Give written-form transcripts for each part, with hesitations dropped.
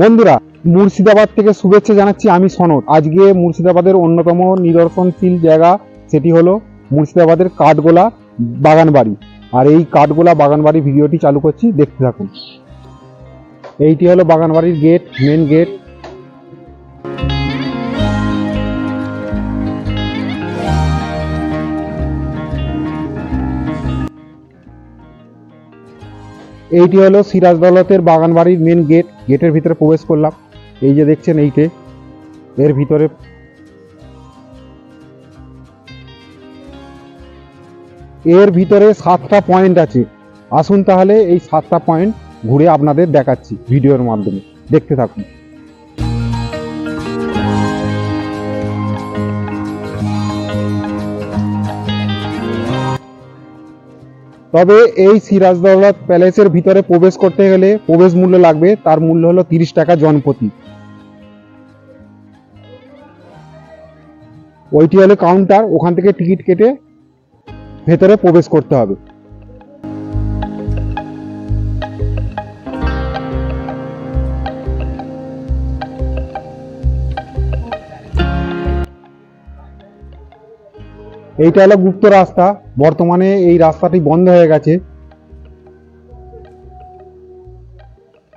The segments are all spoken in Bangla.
বন্ধুরা, মুর্শিদাবাদ থেকে শুভেচ্ছা জানাচ্ছি। আমি সনদ। আজকে মুর্শিদাবাদের অন্যতম নিদর্শনশীল জায়গা, সেটি হলো মুর্শিদাবাদের কাঠগোলা বাগানবাড়ি। আর এই কাঠগোলা বাগানবাড়ি ভিডিওটি চালু করছি, দেখতে থাকুন। এইটি হলো বাগানবাড়ির গেট, মেন গেট। এইটি হলো সিরাজ দৌলতের বাগানবাড়ির মেন গেট। গেটের ভিতরে প্রবেশ করলাম। এই যে দেখছেন, এইটে এর ভিতরে সাতটা পয়েন্ট আছে। আসুন তাহলে এই সাতটা পয়েন্ট ঘুরে আপনাদের দেখাচ্ছি ভিডিওর মাধ্যমে, দেখতে থাকুন। তবে এই সিরাজ দৌলত প্যালেসের ভিতরে প্রবেশ করতে গেলে প্রবেশ মূল্য লাগবে। তার মূল্য হলো 30 টাকা জনপ্রতি। ওইটি হলো কাউন্টার, ওখান থেকে টিকিট কেটে ভেতরে প্রবেশ করতে হবে। এইটা হলো গুপ্ত রাস্তা। বর্তমানে এই রাস্তাটি বন্ধ হয়ে গেছে,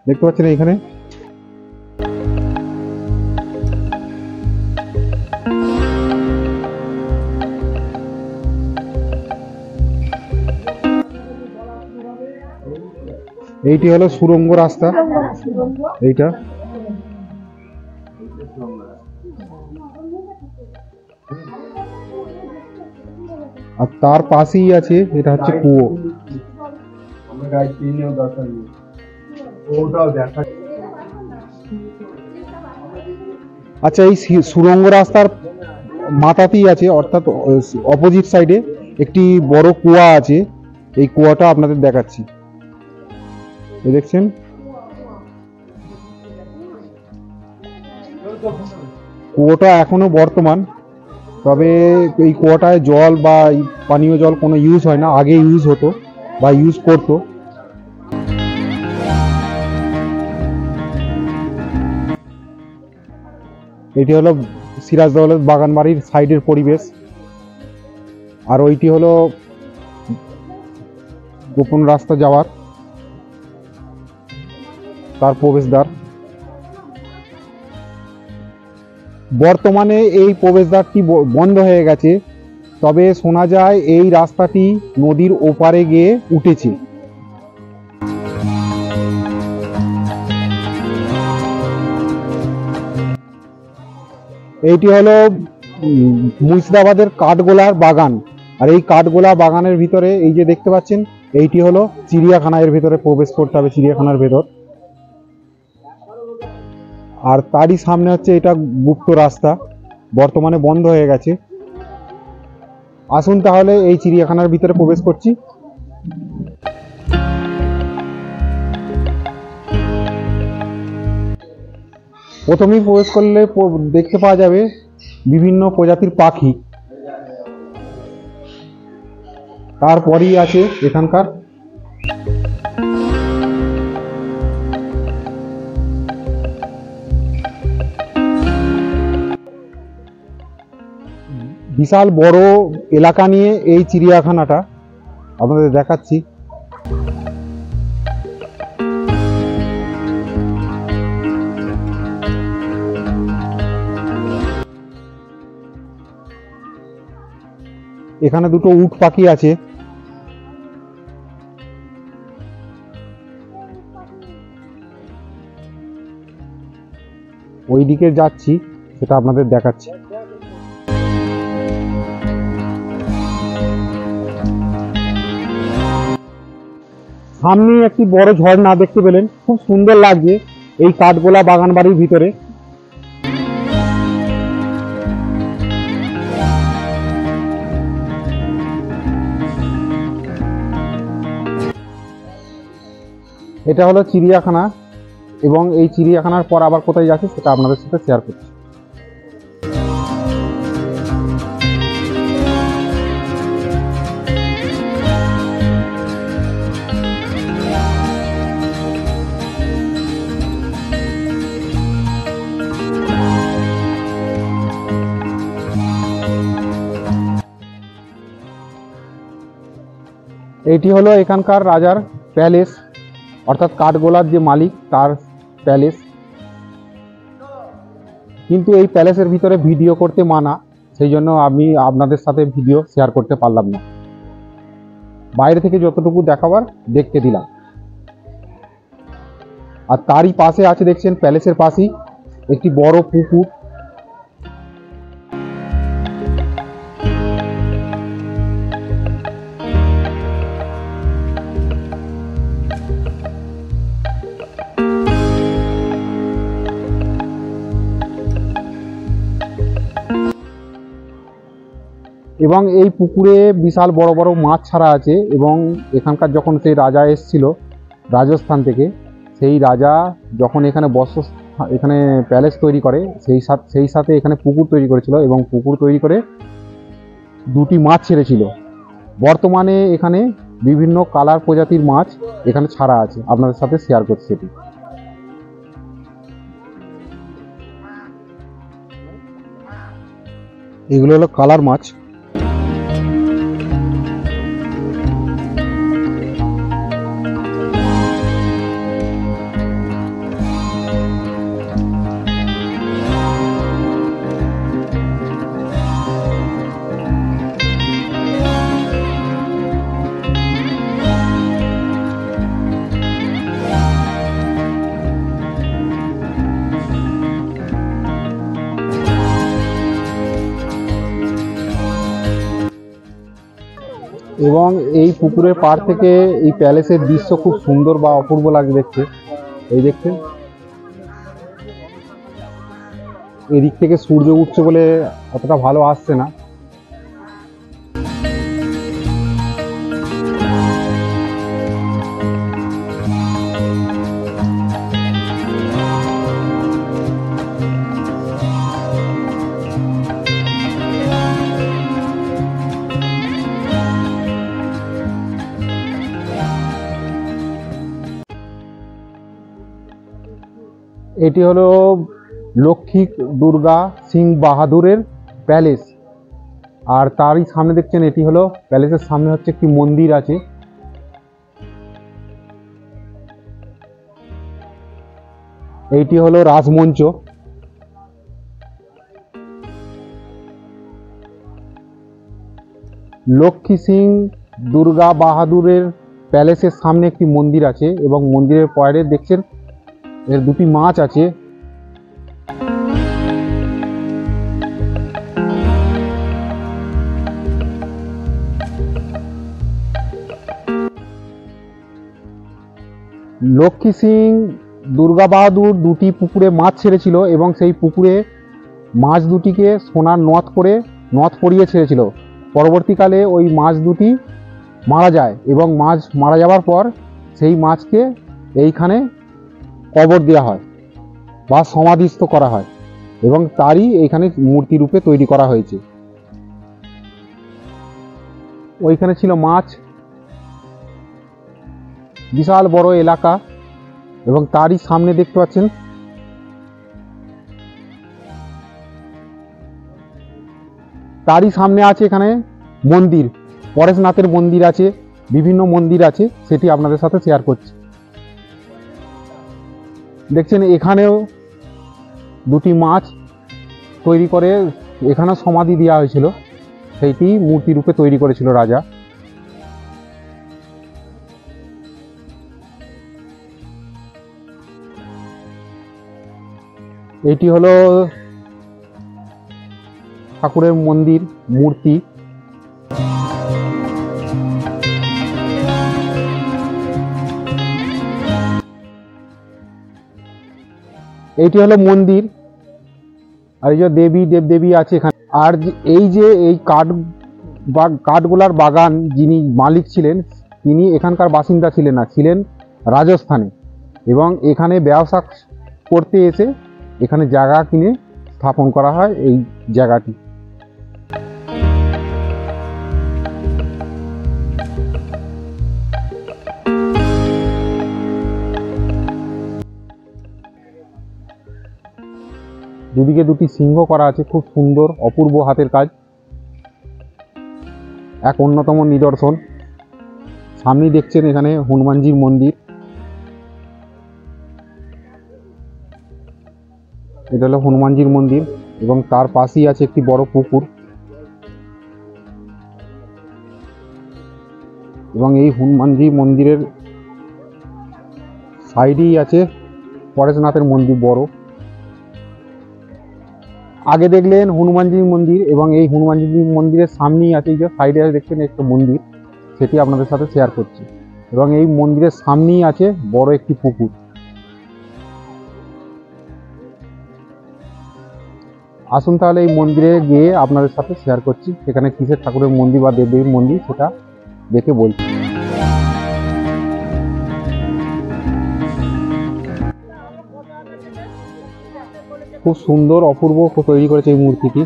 দেখতে পাচ্ছেন এইখানে। এইটি হলো সুড়ঙ্গ রাস্তা। এইটা আর তার পাশেই আছে, এটা হচ্ছে কুয়ো। আচ্ছা, এই সুড়ঙ্গ রাস্তার মাথাতেই আছে, অর্থাৎ অপোজিট সাইডে একটি বড় কুয়া আছে। এই কুয়াটা আপনাদের দেখাচ্ছি, এই দেখছেন। কুয়োটা এখনো বর্তমান, তবে এই কুয়োটায় জল বা পানীয় জল কোনো ইউজ হয় না। আগে ইউজ হতো বা ইউজ করতো। এটি হলো সিরাজ দৌলত বাগানবাড়ির সাইডের পরিবেশ। আর ওইটি হলো গোপন রাস্তা যাওয়ার, তার প্রবেশদ্বার। বর্তমানে এই প্রবেশদ্বারটি বন্ধ হয়ে গেছে, তবে শোনা যায় এই রাস্তাটি নদীর ওপারে গিয়ে উঠেছে। এইটি হলো মুর্শিদাবাদের কাঠগোলার বাগান। আর এই কাঠগোলা বাগানের ভিতরে এই যে দেখতে পাচ্ছেন, এইটি হলো চিড়িয়াখানা। এর ভিতরে প্রবেশ করতে হবে চিড়িয়াখানার ভেতর। আর তারই সামনে হচ্ছে এটা গুপ্ত রাস্তা, বর্তমানে বন্ধ হয়ে গেছে। আসুন তাহলে এই চিড়িয়াখানার ভিতরে প্রবেশ করছি। প্রথমেই প্রবেশ করলে দেখতে পাওয়া যাবে বিভিন্ন প্রজাতির পাখি। তারপরেই আছে এখানকার বিশাল বড় এলাকা নিয়ে এই চিড়িয়াখানাটা আপনাদের দেখাচ্ছি। এখানে দুটো উট পাখি আছে। ওই দিকে যাচ্ছি, সেটা আপনাদের দেখাচ্ছি। সামনে একটি বড় ঝর্ণা দেখতে পেলেন, খুব সুন্দর লাগছে এই কাঠগোলা বাগানবাড়ির ভিতরে। এটা হলো চিড়িয়াখানা, এবং এই চিড়িয়াখানার পর আবার কোথায় যাচ্ছে সেটা আপনাদের সাথে শেয়ার করছি। এইটি হলো এখানকার রাজার প্যালেস, অর্থাৎ কাঠগোলার যে মালিক তার প্যালেস। কিন্তু এই প্যালেসের ভিতরে ভিডিও করতে মানা, সেই জন্য আমি আপনাদের সাথে ভিডিও শেয়ার করতে পারলাম না। বাইরে থেকে যতটুকু দেখাবার দেখতে দিলাম। আর তারই পাশে আছে, দেখছেন প্যালেসের পাশেই একটি বড় পুকুর। এবং এই পুকুরে বিশাল বড় বড় মাছ ছাড়া আছে। এবং এখানকার যখন সেই রাজা এসেছিল রাজস্থান থেকে, সেই রাজা যখন এখানে এখানে প্যালেস তৈরি করে, সেই সাথে এখানে পুকুর তৈরি করেছিল এবং পুকুর তৈরি করে দুটি মাছ ছেড়েছিল। বর্তমানে এখানে বিভিন্ন কালার প্রজাতির মাছ এখানে ছাড়া আছে, আপনাদের সাথে শেয়ার করছি এটি। এগুলো হলো কালার মাছ। এবং এই পুকুরের পাড় থেকে এই প্যালেসের দৃশ্য খুব সুন্দর বা অপূর্ব লাগে দেখতে। এই দেখতে এদিক থেকে সূর্য উঠছে বলে অতটা ভালো আসছে না। এটি হলো লক্ষ্মী দুর্গা সিং বাহাদুরের প্যালেস। আর তারই সামনে দেখছেন, এটি হলো প্যালেসের সামনে হচ্ছে একটি মন্দির আছে। এইটি হলো রাজমঞ্চ। লক্ষ্মী সিং দুর্গা বাহাদুরের প্যালেসের সামনে একটি মন্দির আছে এবং মন্দিরের পরে দেখছেন এর দুটি মাছ আছে। লক্ষ্মী সিং দুর্গা বাহাদুর দুটি পুকুরে মাছ ছেড়েছিল এবং সেই পুকুরে মাছ দুটিকে সোনার নথ পরিয়ে ছেড়েছিল। পরবর্তীকালে ওই মাছ দুটি মারা যায় এবং মাছ মারা যাওয়ার পর সেই মাছকে এইখানে কবর দেওয়া হয় বা সমাধিস্থ করা হয় এবং তারই এইখানে মূর্তি রূপে তৈরি করা হয়েছে। ওইখানে ছিল মাছ, বিশাল বড় এলাকা এবং তারই সামনে দেখতে পাচ্ছেন তারই সামনে আছে এখানে মন্দির, পরেশনাথের মন্দির আছে, বিভিন্ন মন্দির আছে, সেটি আপনাদের সাথে শেয়ার করছি। দেখছেন এখানেও দুটি মাছ তৈরি করে এখানে সমাধি দেওয়া হয়েছিল, সেইটি মূর্তি রূপে তৈরি করেছিল রাজা। এটি হলো ঠাকুরের মন্দির মূর্তি। এইটি হলো মন্দির আর এই যে দেবী দেবদেবী আছে এখানে। আর এই যে এই কাঠগোলার বাগান যিনি মালিক ছিলেন তিনি এখানকার বাসিন্দা ছিলেন না, ছিলেন রাজস্থানে এবং এখানে ব্যবসা করতে এসে এখানে জায়গা কিনে স্থাপন করা হয় এই জায়গাটি। দুদিকে দুটি সিংহ করা আছে, খুব সুন্দর অপূর্ব হাতের কাজ, এক অন্যতম নিদর্শন। সামনেই দেখছেন এখানে হনুমানজির মন্দির। এটা হলো হনুমানজির মন্দির এবং তার পাশেই আছে একটি বড় পুকুর এবং এই হনুমানজি মন্দিরের সাইডেই আছে পরেশনাথের মন্দির বড়। আগে দেখলেন হনুমানজির মন্দির এবং এই হনুমানজির মন্দিরের সামনেই আছে, এই যে সাইডে দেখছেন একটা মন্দির, সেটি আপনাদের সাথে শেয়ার করছি। এবং এই মন্দিরের সামনেই আছে বড় একটি পুকুর। আসুন তাহলে এই মন্দিরে গিয়ে আপনাদের সাথে শেয়ার করছি সেখানে কিসের ঠাকুরের মন্দির বা দেবদেবীর মন্দির সেটা দেখে বলছি। খুব সুন্দর অপূর্ব তৈরি করেছে এই মূর্তিটি।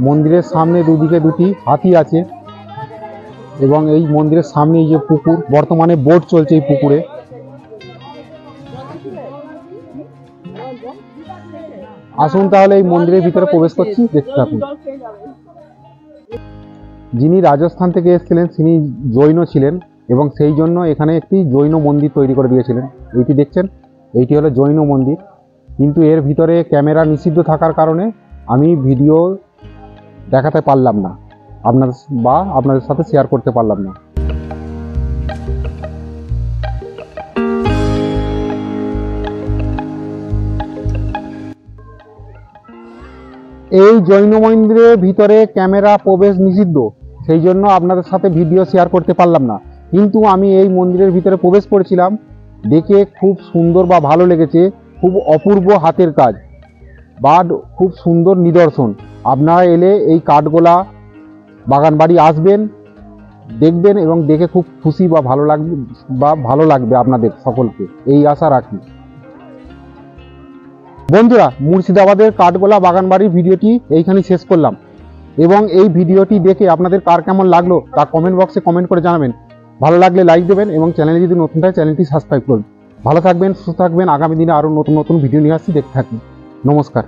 মন্দিরের সামনে দুদিকে দুটি হাতি আছে এবং এই মন্দিরের সামনে এই যে পুকুর, বর্তমানে বোট চলছে এই পুকুরে। আসুন তাহলে এই মন্দিরের ভিতরে প্রবেশ করছি, দেখতে থাকুন। যিনি রাজস্থান থেকে এসেছিলেন তিনি জৈন ছিলেন এবং সেই জন্য এখানে একটি জৈন মন্দির তৈরি করে দিয়েছিলেন। এইটি দেখছেন, এইটি হলো জৈন মন্দির, কিন্তু এর ভিতরে ক্যামেরা নিষিদ্ধ থাকার কারণে আমি ভিডিও দেখাতে পারলাম না আপনাদের সাথে শেয়ার করতে পারলাম না। এই জৈন মন্দিরের ভিতরে ক্যামেরা প্রবেশ নিষিদ্ধ, সেই জন্য আপনাদের সাথে ভিডিও শেয়ার করতে পারলাম না। কিন্তু আমি এই মন্দিরের ভিতরে প্রবেশ করেছিলাম, দেখে খুব সুন্দর বা ভালো লেগেছে। খুব অপূর্ব হাতের কাজ বা খুব সুন্দর নিদর্শন। আপনারা এলে এই কাঠগোলা বাগানবাড়ি আসবেন, দেখবেন এবং দেখে খুব খুশি বা ভালো লাগবে আপনাদের সকলকে, এই আশা রাখি। বন্ধুরা, মুর্শিদাবাদের কাঠগোলা বাগানবাড়ির ভিডিওটি এইখানেই শেষ করলাম এবং এই ভিডিওটি দেখে আপনাদের কার কেমন লাগলো তা কমেন্ট বক্সে কমেন্ট করে জানাবেন। ভালো লাগলে লাইক দেবেন এবং চ্যানেলে যদি নতুন থাকে চ্যানেলটি সাবস্ক্রাইব করুন। ভালো থাকবেন, সুস্থ থাকবেন। আগামী দিনে আরও নতুন নতুন ভিডিও নিয়ে আসছি, দেখতে থাকুন। নমস্কার।